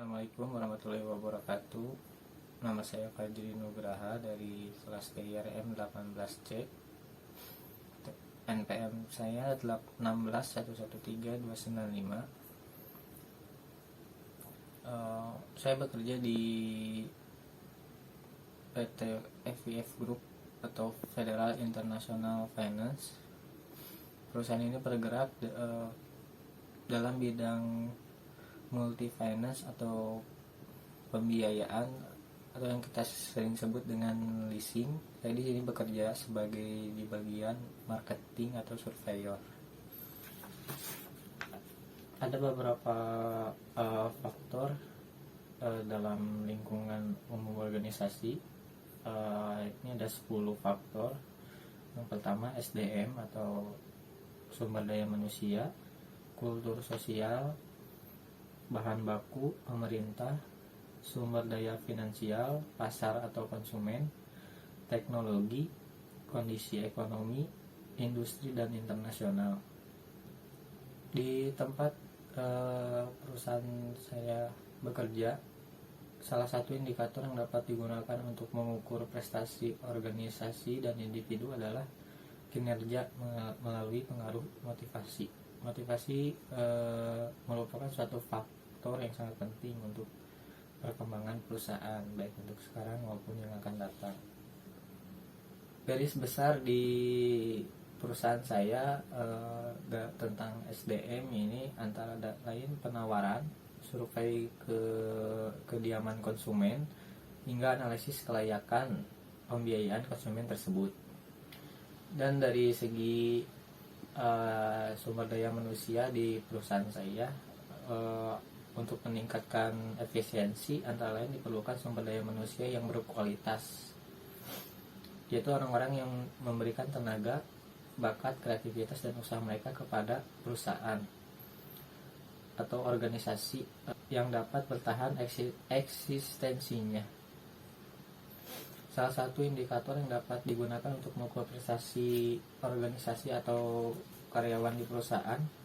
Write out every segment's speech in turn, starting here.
Assalamualaikum warahmatullahi wabarakatuh. Nama saya Fajri Nugraha dari kelas TIRM 18C. NPM saya 16113-295. Saya bekerja di PT FIF Group atau Federal International Finance. Perusahaan ini bergerak dalam bidang multi finance atau pembiayaan atau yang kita sering sebut dengan leasing. Saya di sini bekerja sebagai di bagian marketing atau surveyor. Ada beberapa faktor dalam lingkungan umum organisasi. Ini ada 10 faktor. Yang pertama SDM atau sumber daya manusia, kultur sosial, bahan baku, pemerintah, sumber daya finansial, pasar atau konsumen, teknologi, kondisi ekonomi, industri dan internasional. Di tempat perusahaan saya bekerja, salah satu indikator yang dapat digunakan untuk mengukur prestasi organisasi dan individu adalah kinerja melalui pengaruh motivasi. Motivasi merupakan suatu faktor yang sangat penting untuk perkembangan perusahaan, baik untuk sekarang maupun yang akan datang. Garis besar di perusahaan saya tentang SDM ini antara lain penawaran, survei kediaman konsumen, hingga analisis kelayakan pembiayaan konsumen tersebut. Dan dari segi sumber daya manusia di perusahaan saya, untuk meningkatkan efisiensi antara lain diperlukan sumber daya manusia yang berkualitas, yaitu orang-orang yang memberikan tenaga, bakat, kreativitas dan usaha mereka kepada perusahaan atau organisasi yang dapat bertahan eksistensinya. Salah satu indikator yang dapat digunakan untuk mengukur prestasi organisasi atau karyawan di perusahaan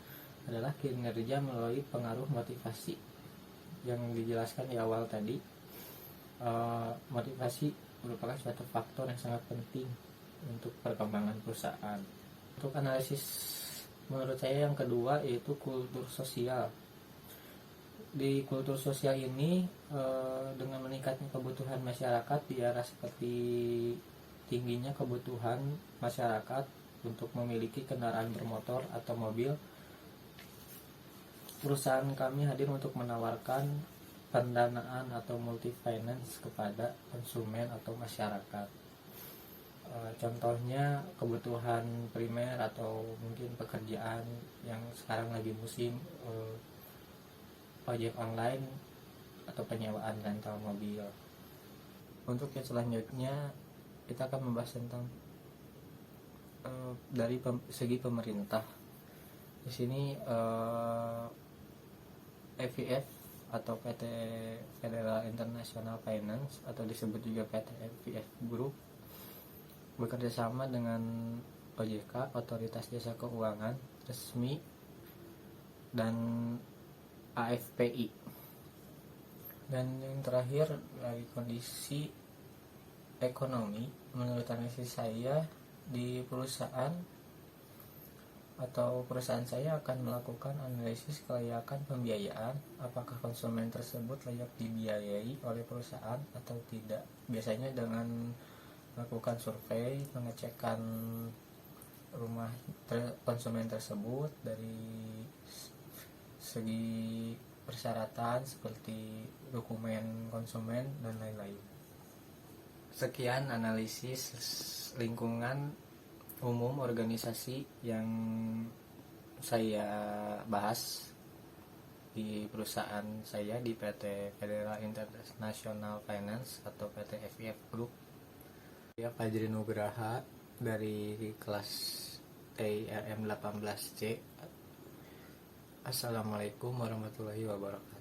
adalah kinerja melalui pengaruh motivasi. Yang dijelaskan di awal tadi, motivasi merupakan suatu faktor yang sangat penting untuk perkembangan perusahaan. Untuk analisis menurut saya yang kedua yaitu kultur sosial. Di kultur sosial ini, dengan meningkatnya kebutuhan masyarakat di arah seperti tingginya kebutuhan masyarakat untuk memiliki kendaraan bermotor atau mobil, perusahaan kami hadir untuk menawarkan pendanaan atau multi finance kepada konsumen atau masyarakat. Contohnya kebutuhan primer atau mungkin pekerjaan yang sekarang lagi musim, ojek online atau penyewaan rental mobil. Untuk yang selanjutnya kita akan membahas tentang dari segi pemerintah. Di sini FIF atau PT Federal International Finance atau disebut juga PT FIF Group bekerja sama dengan OJK, Otoritas Jasa Keuangan Resmi, dan AFPI. Dan yang terakhir dari kondisi ekonomi, menurut analisis saya di perusahaan saya akan melakukan analisis kelayakan pembiayaan, apakah konsumen tersebut layak dibiayai oleh perusahaan atau tidak. Biasanya dengan melakukan survei, pengecekan rumah konsumen tersebut dari segi persyaratan seperti dokumen konsumen dan lain-lain. Sekian analisis lingkungan umum organisasi yang saya bahas di perusahaan saya di PT Federal International Finance atau PT FIF Group. Saya Fajri Nugraha dari kelas TIRM 18C. Assalamualaikum warahmatullahi wabarakatuh.